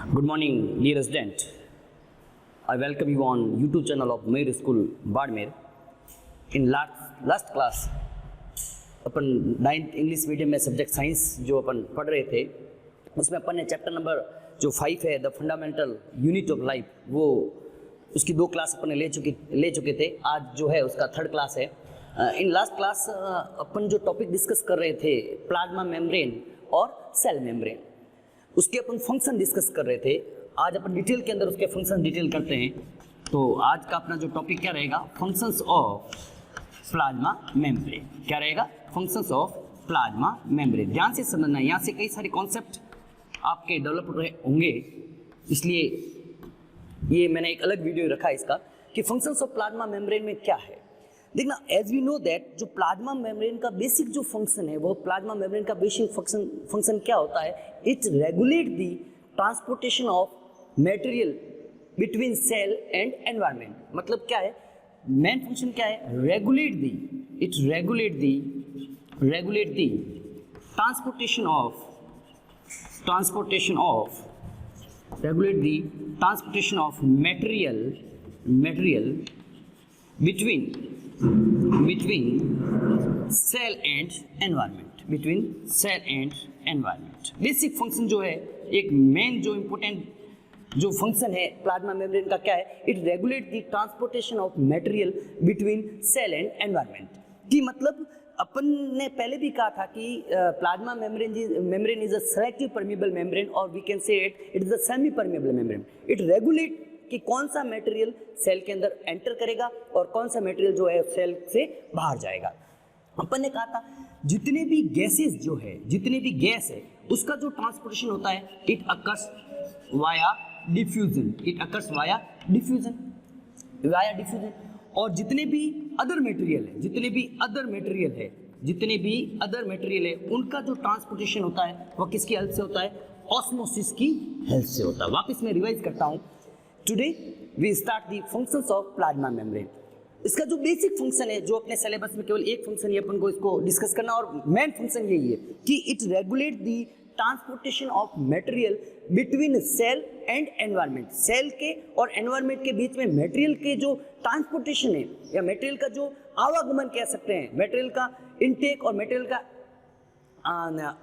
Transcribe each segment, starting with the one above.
Good morning, dear student. I welcome you on YouTube channel of Mayur School, Badmer. In last class, upon 9th English medium में subject science जो अपन पढ़ रहे थे उसमें अपन ने chapter number जो 5 है the fundamental unit of life, वो उसकी 2 क्लास अपन ने ले चुके थे। आज जो है उसका 3rd क्लास है। इन लास्ट क्लास अपन जो टॉपिक डिस्कस कर रहे थे प्लाज्मा मेम्ब्रेन और सेल मेम्ब्रेन, उसके अपन फंक्शन डिस्कस कर रहे थे। आज अपन डिटेल के अंदर उसके फंक्शन डिटेल करते हैं। तो आज का अपना जो टॉपिक क्या रहेगा, फंक्शंस ऑफ प्लाज्मा मेम्ब्रेन। क्या रहेगा? Functions of plasma membrane. ध्यान से समझना, यहाँ से कई सारे कॉन्सेप्ट आपके डेवलप होंगे, इसलिए ये मैंने एक अलग वीडियो रखा है इसका कि फंक्शंस ऑफ प्लाज्मा मेम्ब्रेन में क्या है। देखना, एज वी नो दैट जो प्लाज्मा मेम्ब्रेन का बेसिक जो फंक्शन है, वो प्लाज्मा मेम्ब्रेन का बेसिक फंक्शन क्या होता है? It regulate the transportation of material between cell and environment. मतलब क्या है, मेन फंक्शन क्या है? Regulate the transportation of material between cell and environment। Basic function जो है, एक मेन जो इंपॉर्टेंट जो फंक्शन है प्लाज्मा मेम्ब्रेन का क्या है? It regulate the transportation of material between cell and environment. कि मतलब अपन ने पहले भी कहा था कि plasma membrane is a selective permeable membrane और we can say it is a semi permeable membrane. It regulate कि कौन सा मटेरियल सेल के अंदर एंटर करेगा और कौन सा मटेरियल जो है सेल से बाहर जाएगा। अपन ने कहा था जितने भी गैसेस जो है, जितने भी गैस है, उसका जो ट्रांसपोर्टेशन होता है इट अकर्स वाया डिफ्यूजन। और जितने भी अदर मटेरियल है उनका जो ट्रांसपोर्टेशन होता है वो किसकी हेल्प से होता है? ऑस्मोसिस की हेल्प से होता है। वापस मैं रिवाइज करता हूँ। Today we start the functions of plasma membrane। इसका जो बेसिक फंक्शन है, जो अपने सिलेबस में केवल एक फंक्शन ही अपन को इसको डिस्कस करना, और मेन फंक्शन यही है कि it regulate the transportation of material between cell and environment. Cell के और एनवायरनमेंट के बीच में मटेरियल के जो ट्रांसपोर्टेशन है या मटेरियल का जो आवागमन कह सकते हैं, मटेरियल का इनटेक और मटेरियल का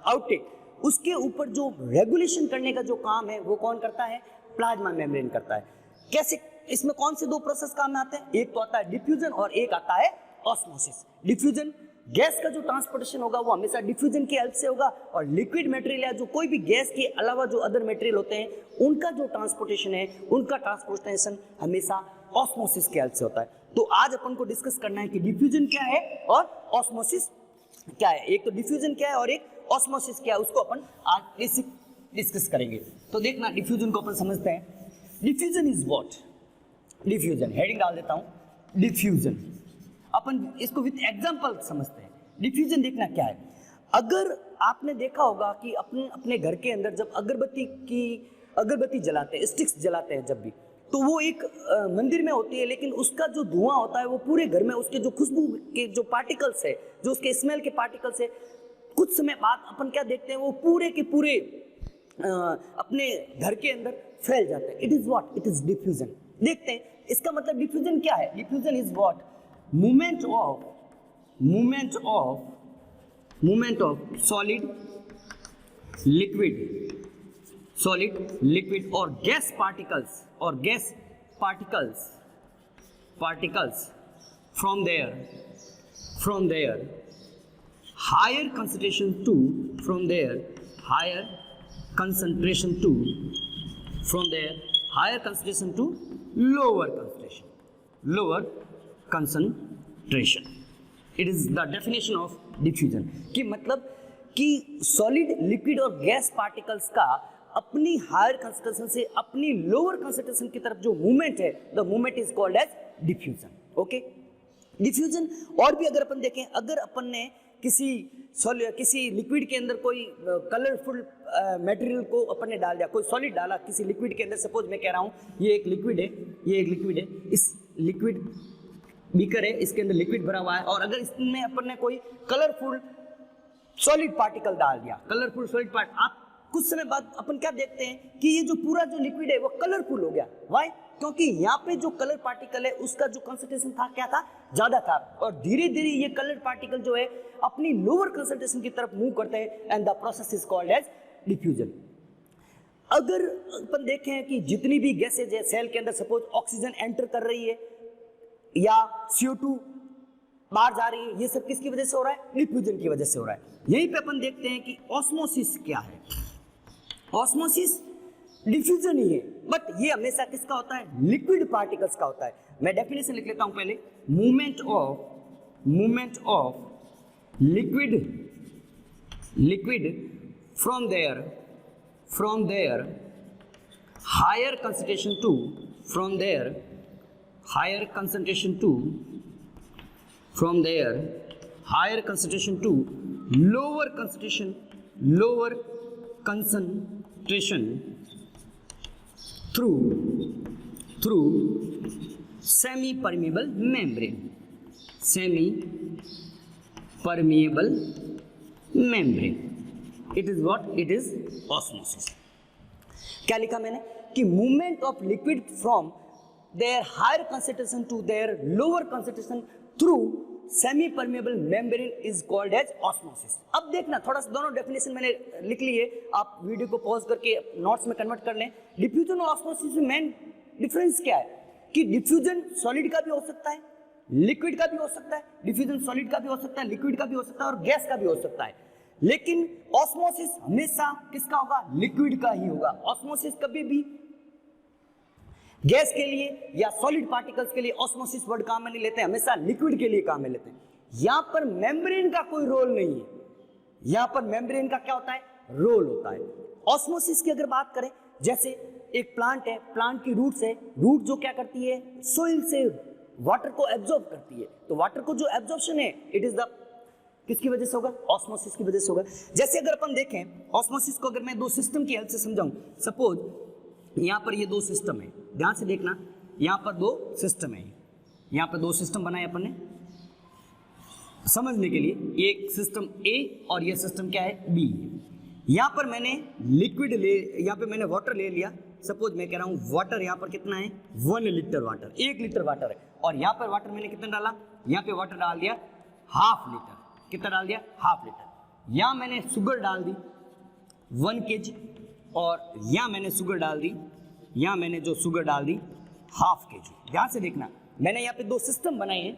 आउटटेक, उसके ऊपर जो रेगुलेशन करने का जो काम है वो कौन करता है? प्लाज्मा मेम्ब्रेन करता है। कैसे? इसमें कौन से 2 प्रोसेस काम में आते हैं? एक तो आता है डिफ्यूजन और एक आता है ऑस्मोसिस। डिफ्यूजन, गैस का जो ट्रांसपोर्टेशन होगा वो हमेशा डिफ्यूजन की हेल्प से होगा, और लिक्विड मटेरियल या जो कोई भी गैस के अलावा जो अदर मटेरियल होते हैं उनका जो ट्रांसपोर्टेशन है, उनका ट्रांसपोर्टेशन हमेशा ऑस्मोसिस की हेल्प से होता है। तो आज अपन को डिस्कस करना है कि डिफ्यूजन क्या है और ऑस्मोसिस क्या है। एक तो डिफ्यूजन क्या है और एक ऑस्मोसिस क्या है, उसको अपन आज बेसिक डिस्कस करेंगे। तो देखना, डिफ्यूजन को अपन समझते हैं। Diffusion is what? Diffusion heading डाल देता हूं, डिफ्यूजन। अपन इसको विद एग्जांपल समझते हैं। डिफ्यूजन देखना क्या है। अगर आपने देखा होगा कि अपने घर के अंदर जब अगरबत्ती जलाते हैं, स्टिक्स जलाते हैं जब भी, तो वो एक मंदिर में होती है, लेकिन उसका जो धुआं होता है वो पूरे घर में, उसके जो खुशबू के जो पार्टिकल्स है, जो उसके स्मेल के पार्टिकल्स है, कुछ समय बाद अपन क्या देखते हैं, वो पूरे के पूरे अपने घर के अंदर फैल जाते हैं। It is what? It is diffusion. देखते हैं इसका मतलब डिफ्यूजन क्या है। Diffusion is what? Movement of solid, liquid और gas particles from their higher concentration to lower concentration। It is the definition of diffusion। कि मतलब कि सॉलिड, लिक्विड और गैस पार्टिकल्स का अपनी हायर कंसंट्रेशन से अपनी लोअर कंसंट्रेशन की तरफ जो मूवमेंट है, the movement is called as diffusion. Okay, diffusion. और भी अगर अपन देखें, अगर अपन ने किसी लिक्विड के अंदर कोई कलरफुल मटेरियल को अपन ने डाल दिया, कोई सॉलिड डाला किसी लिक्विड के अंदर, सपोज मैं कह रहा हूँ ये एक लिक्विड है, इस लिक्विड बीकर है, इसके अंदर लिक्विड भरा हुआ है, और अगर इसमें अपन ने कोई कलरफुल सॉलिड पार्टिकल डाल दिया, कलरफुल सॉलिड पार्ट, आप कुछ समय बाद अपन क्या देखते हैं कि ये जो पूरा जो लिक्विड है वो कलरफुल हो गया। व्हाई? क्योंकि यहाँ पे जो कलर पार्टिकल है उसका जो कंसंट्रेशन था क्या था, ज्यादा था, और धीरे धीरे ये कलर पार्टिकल जो है अपनी लोअर कंसंट्रेशन की तरफ मूव करते हैं and the process is called as diffusion. अगर अपन देखें कि जितनी भी गैसेज है सेल के अंदर, सपोज ऑक्सीजन एंटर कर रही है या CO2 बाहर जा रही है, ये सब किसकी वजह से हो रहा है, डिफ्यूजन की वजह से हो रहा है। यहीं पे अपन देखते हैं कि ऑस्मोसिस क्या है। ऑस्मोसिस डिफ्यूजन ही है, बट ये हमेशा किसका होता है, लिक्विड पार्टिकल्स का होता है। मैं डेफिनेशन लिख लेता हूं पहले, movement of liquid from their higher concentration to lower concentration through semi-permeable membrane. It is what? It is osmosis. क्या लिखा मैंने कि movement of liquid from their higher concentration to their lower concentration through semipermeable membrane is called as osmosis. अब देखना थोड़ा सा दोनों definition मैंने लिख ली है, आप वीडियो को पॉज करके नोट्स में कन्वर्ट कर लें। डिफ्यूजन और ऑस्मोसिस में मेन डिफरेंस क्या है कि डिफ्यूजन सॉलिड का भी हो सकता है, लिक्विड का भी हो सकता है, डिफ्यूजन सॉलिड का भी हो सकता है, लिक्विड का भी हो सकता है और गैस का भी हो सकता है, लेकिन ऑस्मोसिस हमेशा किसका होगा, लिक्विड का ही होगा। ऑस्मोसिस कभी भी गैस के लिए या सॉलिड पार्टिकल्स के लिए ऑस्मोसिस वर्ड काम में नहीं लेते, हमेशा लिक्विड के लिए काम में लेते हैं। यहां पर मेम्ब्रेन का कोई रोल नहीं है, यहां पर मेम्ब्रेन का क्या होता है, रोल होता है। ऑस्मोसिस की अगर बात करें, जैसे एक प्लांट है, प्लांट की रूट्स है, रूट जो क्या करती है, सोइल से वाटर को एब्जॉर्ब करती है, तो वाटर को जो एब्जॉर्प्शन है इट इज द किसकी वजह से होगा, ऑस्मोसिस की वजह से होगा। जैसे अगर अपन देखें ऑस्मोसिस को, अगर मैं दो सिस्टम की हेल्प से समझाऊं, सपोज यहां पर ये दो सिस्टम है, ध्यान से देखना, यहां पर दो सिस्टम है, यहां पर दो सिस्टम बनाए अपन ने समझने के लिए, एक सिस्टम ए और ये सिस्टम क्या है, बी। यहां पर मैंने लिक्विड ले, यहां पे मैंने वाटर ले लिया, सपोज मैं कह रहा हूं वाटर यहां पर कितना है, 1 लीटर वाटर, 1 लीटर वाटर है, और यहां पर वाटर मैंने कितना डाला, यहां पे वाटर डाल दिया हाफ लीटर, कितना डाल दिया, हाफ लीटर। यहां मैंने शुगर डाल दी 1 kg, और यहां मैंने शुगर डाल दी, यहां मैंने जो शुगर डाल दी हाफ kg। ध्यान से देखना, मैंने यहाँ पे दो सिस्टम बनाए हैं,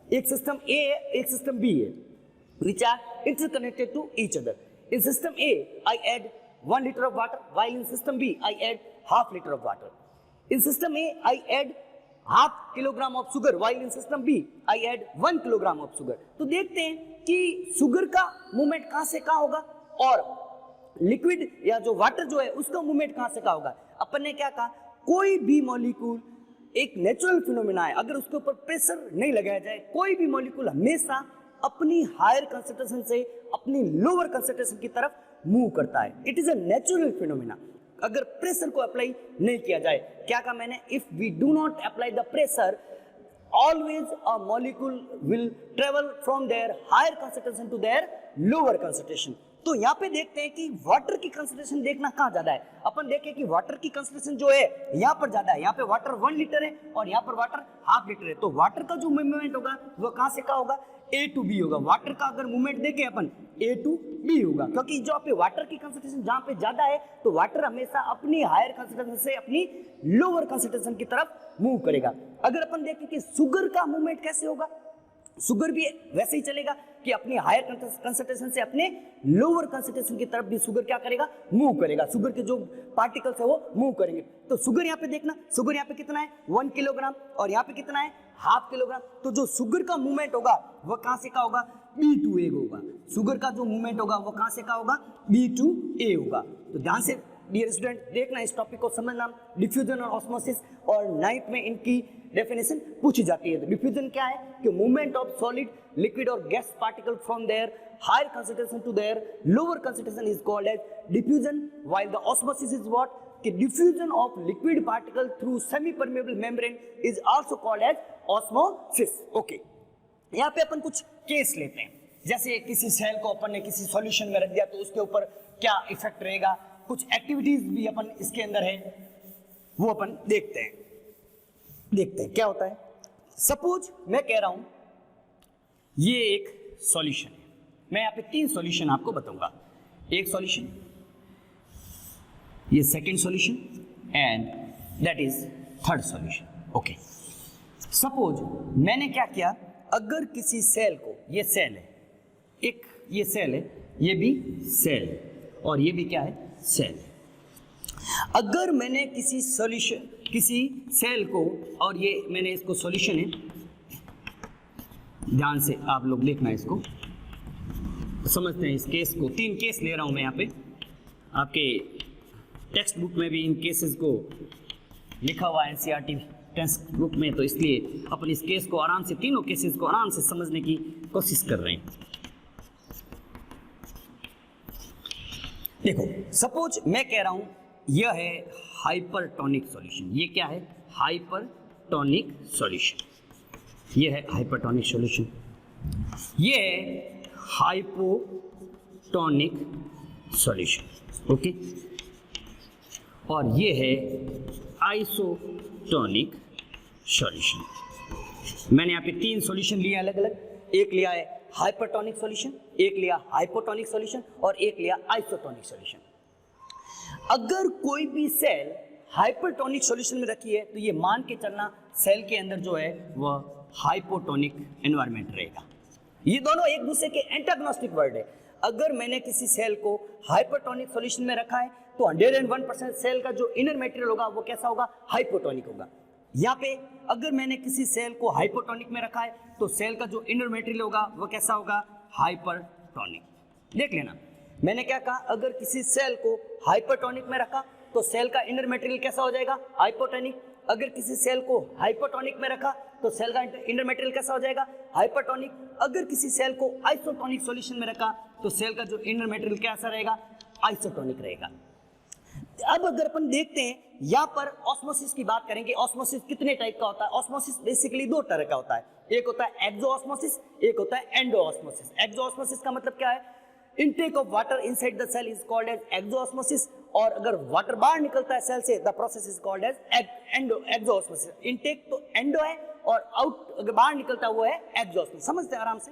एक सिस्टम ए है, एक सिस्टम बी है, which are interconnected to each other. In system A, I add 1 liter of water, while in system B, I add half liter of water. In system A, I add half kilogram of sugar, while in system B, I add 1 kilogram of sugar. तो देखते हैं कि sugar का movement कहां से कहां होगा और लिक्विड या जो वाटर जो है उसका मूवमेंट कहां से कहां होगा। अपन ने क्या कहा, कोई भी मॉलिक्यूल एक नेचुरल फिनोमेना है, अगर उसके ऊपर प्रेशर नहीं लगाया जाए, कोई भी मॉलिक्यूल हमेशा अपनी हायर कंसंट्रेशन से अपनी लोअर कंसंट्रेशन की तरफ मूव करता है। It is a natural phenomena. अगर प्रेशर को अप्लाई नहीं किया जाए, क्या कहा मैंने, if we do not apply the pressure, always a molecule will travel from their higher concentration to their lower concentration. तो यहाँ पे देखते हैं कि वाटर की कंसंट्रेशन देखना कहाँ ज्यादा है। अपन देखें कि वाटर की कंसंट्रेशन जो है यहाँ पर ज्यादा है, यहाँ पे वाटर 1 लीटर है और यहाँ पर वाटर हाफ लीटर है, तो वाटर का जो मूवमेंट होगा वो कहाँ से कहाँ होगा, A to B होगा। वाटर का अगर मूवमेंट देखें अपन A to B होगा, क्योंकि जो पे वाटर की कंसंट्रेशन जहाँ पे ज्यादा है तो वाटर हमेशा अपनी हायर कंसंट्रेशन से अपनी लोअर कंसंट्रेशन की तरफ मूव करेगा। अगर अपन देखें कि शुगर का मूवमेंट कैसे होगा, शुगर भी वैसे ही चलेगा कि अपनी हायर कंसंट्रेशन से अपने लोअर कंसंट्रेशन की तरफ भी शुगर क्या करेगा, मूव करेगा। शुगर के जो पार्टिकल्स है वो मूव करेंगे। तो शुगर यहाँ पे देखना, शुगर यहाँ पे कितना है 1 किलोग्राम और यहाँ पे कितना है हाफ किलोग्राम। तो जो शुगर का मूवमेंट होगा वो कहां से कहां होगा, B to A होगा। शुगर का जो मूवमेंट होगा वो कहां से कहां होगा, B to A होगा। तो ध्यान से डियर स्टूडेंट देखना, इस टॉपिक को समझना, डिफ्यूजन और ऑस्मोसिस, और 9th में इनकी डेफिनेशन पूछी जाती है। तो डिफ्यूजन क्या है कि मूवमेंट ऑफ सॉलिड, लिक्विड और gas particle from their higher concentration to their lower concentration is called as diffusion, while the osmosis is what, कि diffusion of liquid particle through semi permeable membrane is also called as osmosis. Okay, यहाँ पे अपन कुछ case लेते हैं। जैसे किसी cell को अपन ने किसी सॉल्यूशन में रख दिया तो उसके ऊपर क्या इफेक्ट रहेगा, कुछ एक्टिविटीज भी अपन इसके अंदर है वो अपन देखते हैं क्या होता है। सपोज मैं कह रहा हूं ये एक सॉल्यूशन है, मैं यहाँ पे 3 सॉल्यूशन आपको बताऊंगा, एक सॉल्यूशन, ये second solution and that is third solution. Okay, suppose मैंने क्या किया, अगर किसी सेल को, ये सेल है, एक ये सेल है, ये भी सेल है और ये भी क्या है, सेल है। अगर मैंने किसी सॉल्यूशन, किसी सेल को, और ये मैंने इसको सॉल्यूशन है, ध्यान से आप लोग लिखना इसको, समझते हैं इस केस को, 3 केस ले रहा हूं मैं यहाँ पे, आपके टेक्स्ट बुक में भी इन केसेस को लिखा हुआ है एनसीईआरटी टेक्स्ट बुक में, तो इसलिए अपन इस केस को आराम से, तीनों केसेस को आराम से समझने की कोशिश कर रहे हैं। देखो सपोज मैं कह रहा हूं यह है हाइपरटोनिक सॉल्यूशन, ये क्या है, हाइपरटोनिक सॉल्यूशन, ये है हाइपरटोनिक सॉल्यूशन, ये है हाइपोटोनिक सॉल्यूशन, ओके, और ये है आइसोटोनिक सॉल्यूशन। मैंने यहाँ पे 3 सॉल्यूशन लिए अलग अलग, एक लिया है हाइपरटोनिक सॉल्यूशन, एक लिया हाइपोटोनिक सॉल्यूशन और एक लिया आइसोटोनिक सॉल्यूशन। अगर कोई भी सेल हाइपरटोनिक सॉल्यूशन में रखी है तो ये मान के चलना सेल के अंदर जो है वह हाइपोटोनिक एनवायरनमेंट रहेगा। ये दोनों एक दूसरे के एंटागोनिस्टिक वर्ड है। अगर मैंने किसी सेल को हाइपरटोनिक सॉल्यूशन में रखा है तो 101% सेल का जो इनर मटेरियल होगा वो कैसा होगा, हाइपोटोनिक होगा। यहाँ पे अगर मैंने किसी सेल को हाइपोटोनिक में रखा है तो सेल का जो इनर मटेरियल होगा वो कैसा होगा, हाइपरटोनिक। देख लेना मैंने क्या कहा, अगर किसी सेल को हाइपरटोनिक में रखा तो सेल का इनर मटेरियल कैसा हो जाएगा, हाइपोटोनिक। अगर किसी सेल को हाइपोटोनिक में रखा तो सेल का इनर मटेरियल कैसा हो जाएगा, हाइपरटोनिक। अगर किसी सेल को आइसोटोनिक सॉल्यूशन में रखा तो सेल का जो इनर मटेरियल कैसा रहेगा, आइसोटोनिक रहेगा। अब अगर अपन देखते हैं यहाँ पर ऑस्मोसिस की बात करेंगे, ऑस्मोसिस कितने टाइप का होता है। ऑस्मोसिस बेसिकली 2 तरह का होता है, एक होता है एक्सोऑस्मोसिस, एक होता है एंडोऑस्मोसिस। एक्सोऑस्मोसिस का मतलब क्या है, intake of water inside the cell is called as exosmosis, और अगर वाटर बाहर निकलता है सेल से the process is called as exosmosis. Intake तो एंडो है और आउट अगर बाहर निकलता है वो है एक्सोऑस्मोसिस। समझते हैं आराम से।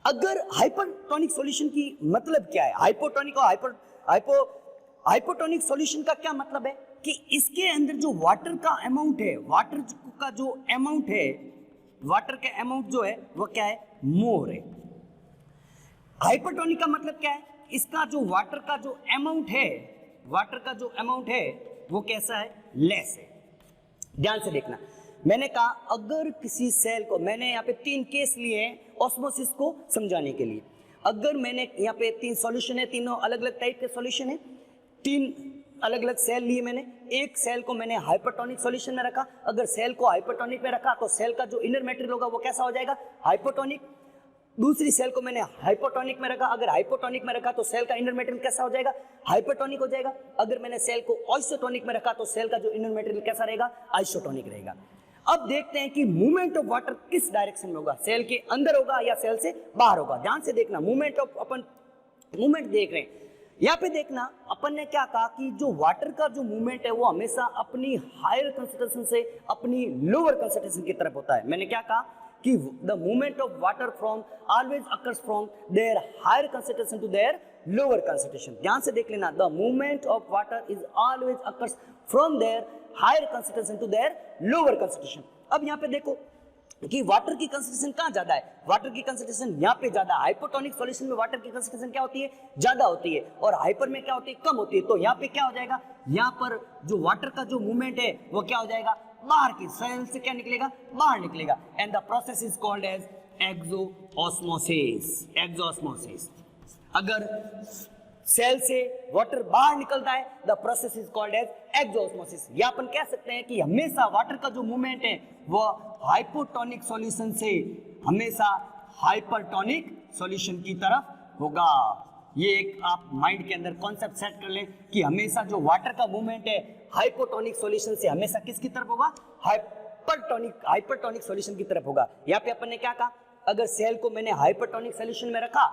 अगर हाइपरटोनिक सॉल्यूशन की मतलब क्या है, हाइपोटोनिक और हाइपोटोनिक सॉल्यूशन का क्या मतलब है कि इसके अंदर जो वाटर का अमाउंट है, वाटर का जो अमाउंट है, वाटर का अमाउंट जो है वो क्या है, मोर है। हाइपरटोनिक का मतलब क्या है, इसका जो वाटर का जो अमाउंट है, वाटर का जो अमाउंट है वो कैसा है, लेस है। ध्यान से देखना, मैंने कहा अगर किसी सेल को, मैंने यहाँ पे 3 केस लिए हैं ऑस्मोसिस को समझाने के लिए। अगर मैंने यहाँ पे 3 सॉल्यूशन है, तीनों अलग अलग टाइप के सॉल्यूशन है, 3 अलग अलग सेल लिए मैंने। एक सेल को मैंने हाइपरटोनिक सॉल्यूशन में रखा, अगर सेल को हाइपरटोनिक में रखा तो सेल का जो इनर मटेरियल होगा वो कैसा हो जाएगा, हाइपोटोनिक। दूसरी सेल को मैंने हाइपोटोनिक में रखा, अगर हाइपोटोनिक में रखा तो सेल का इनर मटेरियल कैसा हो जाएगा, हाइपरटोनिक हो जाएगा। अगर मैंने सेल को आइसोटोनिक में रखा तो सेल का जो इनर मटेरियल कैसा रहेगा, आइसोटोनिक रहेगा। अब देखते हैं कि मूवमेंट ऑफ वाटर किस डायरेक्शन में होगा, सेल के अंदर होगा या सेल से बाहर होगा। ध्यान से देखना, मूवमेंट ऑफ, अपन मूवमेंट देख रहे हैं यहाँ पे। देखना अपन ने क्या कहा कि जो वाटर का जो मूवमेंट है वो हमेशा अपनी हायर कंसंट्रेशन से अपनी लोअर कंसंट्रेशन की तरफ होता है। मैंने क्या कहा कि the movement of water from always occurs from their higher concentration to their lower concentration. ध्यान से देख लेना, the movement of water is always occurs from their higher concentration to their lower concentration. अब यहाँ पे देखो कि वाटर की कंसंट्रेशन कहाँ ज्यादा है, वाटर की कंसंट्रेशन यहाँ पे ज्यादा। हाइपोटोनिक सॉल्यूशन में वाटर की कंसंट्रेशन क्या होती है, ज्यादा होती है, और हाइपर में क्या होती है, कम होती है। तो यहाँ पे क्या हो जाएगा, यहाँ पर जो वाटर का जो मूवमेंट है वो क्या हो जाएगा, बाहर की सेल से क्या निकलेगा, बाहर निकलेगा। And the process is called as exosmosis. Exosmosis, अगर सेल से वाटर बाहर निकलता है the process is called as exosmosis. या अपन कह सकते हैं कि हमेशा वाटर का जो मूवमेंट है वो हाइपोटोनिक सॉल्यूशन से हमेशा हाइपरटोनिक सॉल्यूशन की तरफ होगा। ये एक आप माइंड के अंदर कॉन्सेप्ट सेट कर लें कि हमेशा जो वाटर का मूवमेंट है हाइपोटोनिक सॉल्यूशन से हमेशा किसकी तरफ होगा, हाइपरटोनिक सॉल्यूशन की तरफ होगा। यहाँ पे अपन ने क्या कहा, अगर सेल को मैंने हाइपरटोनिक सॉल्यूशन में रखा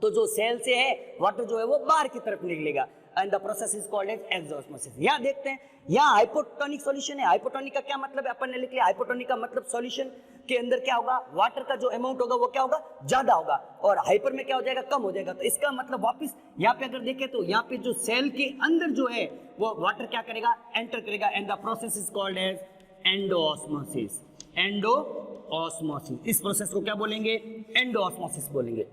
तो जो सेल से है वाटर जो है वो बाहर की तरफ निकलेगा and the process is called as exosmosis. यहाँ देखते हैं, यहाँ हाइपोटोनिक सॉल्यूशन है। हाइपोटोनिक का क्या मतलब है, अपन ने लिख लिया। हाइपोटोनिक का मतलब सॉल्यूशन के अंदर क्या होगा, वाटर का जो अमाउंट होगा वो क्या होगा, ज्यादा होगा, और हाइपर में क्या हो जाएगा, कम हो जाएगा। तो इसका मतलब वापस यहाँ पे अगर देखें तो यहाँ पे जो सेल के अंदर जो है वो वाटर क्या करेगा, एंटर करेगा and the process is called as endosmosis. Endosmosis, इस प्रोसेस को क्या बोलेंगे, एंडोऑस्मोसिस बोलेंगे।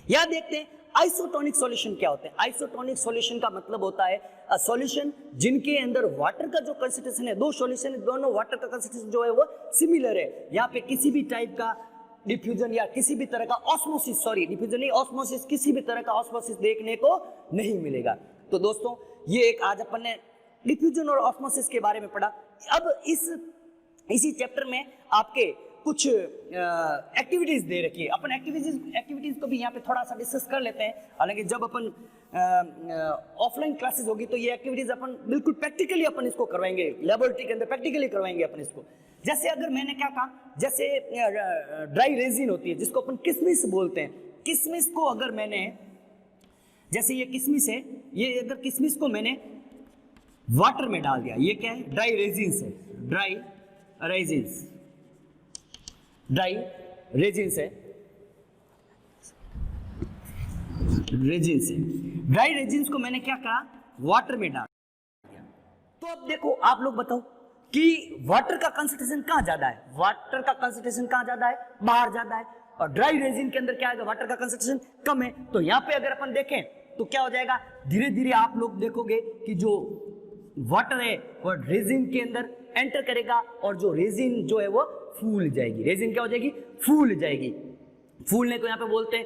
यहां देखते हैं आइसोटोनिक सॉल्यूशन क्या होते हैं। आइसोटोनिक सॉल्यूशन का मतलब होता है सॉल्यूशन जिनके अंदर वाटर का जो कंसंट्रेशन है, दो सॉल्यूशन दोनों वाटर का कंसंट्रेशन जो है वो सिमिलर है। यहाँ पे किसी भी टाइप का डिफ्यूजन या किसी भी तरह का ऑस्मोसिस, सॉरी डिफ्यूजन नहीं, ऑस्मोसिस, किसी भी तरह का ऑस्मोसिस देखने को नहीं मिलेगा। तो दोस्तों ये एक आज अपन ने डिफ्यूजन और ऑस्मोसिस के बारे में पढ़ा। अब इसी चैप्टर में आपके कुछ एक्टिविटीज दे रखी है। अपन एक्टिविटीज को भी यहाँ पे थोड़ा सा डिस्कस कर लेते हैं। हालांकि जब अपन ऑफलाइन क्लासेस होगी तो ये एक्टिविटीज अपन बिल्कुल प्रैक्टिकली अपन इसको करवाएंगे, लेबोरेटरी के अंदर प्रैक्टिकली करवाएंगे अपन इसको। जैसे अगर मैंने क्या कहा, जैसे ड्राई रेजिन होती है जिसको अपन किशमिश बोलते हैं। किशमिश को अगर मैंने, जैसे ये किशमिश है, ये अगर किशमिश को मैंने वाटर में डाल दिया, ये क्या है, ड्राई रेजिन है, ड्राई रेजिन है, ड्राई रेजिन्स को मैंने क्या कहा, वाटर में डाल दिया। तो अब देखो आप लोग बताओ कि वाटर का कंसंट्रेशन कहां ज्यादा है, वाटर का कंसंट्रेशन कहां ज्यादा है, बाहर ज्यादा है, और ड्राई रेजिन के अंदर क्या है, वाटर का कंसंट्रेशन कम है। तो यहां पे अगर अपन देखें तो क्या हो जाएगा, धीरे धीरे आप लोग देखोगे कि जो वाटर है वो रेजिन के अंदर एंटर करेगा और जो रेजिन जो है वो फूल जाएगी। रेजिन क्या हो जाएगी, फूल जाएगी। फूलने को यहाँ पे बोलते हैं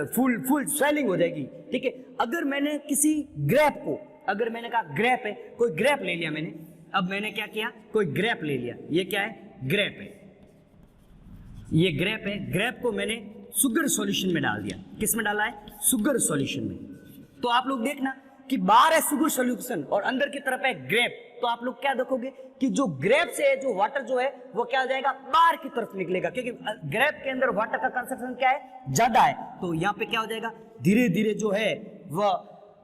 फूल स्वेलिंग हो जाएगी। ठीक है, अगर मैंने किसी ग्रेप को, अगर मैंने कहा ग्रेप है, कोई ग्रेप ले लिया मैंने, अब मैंने क्या किया, कोई ग्रेप ले लिया, ये क्या है, ग्रेप है, ये ग्रेप है, ग्रेप को मैंने शुगर सॉल्यूशन में डाल दिया। किस में डाला है, शुगर सॉल्यूशन में। तो आप लोग देखना कि बाहर है शुगर सॉल्यूशन और अंदर की तरफ है ग्रेप। तो आप लोग क्या देखोगे कि जो ग्रेप से जो वाटर जो है वो क्या हो जाएगा, बाहर की तरफ निकलेगा, क्योंकि ग्रेप के अंदर वाटर का कंसंट्रेशन क्या है, ज्यादा है। तो यहाँ पे क्या हो जाएगा, धीरे धीरे जो है वह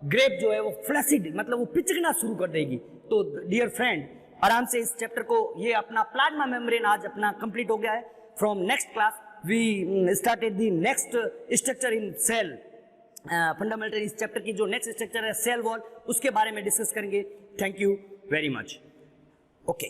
ग्रेप जो है वो फ्लैसिड, मतलब वो पिचकना शुरू कर देगी। तो डियर फ्रेंड, आराम से इस चैप्टर को, ये अपना प्लाज्मा मेम्ब्रेन आज अपना कंप्लीट हो गया है। From next class we started the next structure in cell. Fundamental इस चैप्टर की जो नेक्स्ट स्ट्रक्चर है सेल वॉल, उसके बारे में डिस्कस करेंगे। Thank you very much. Okay.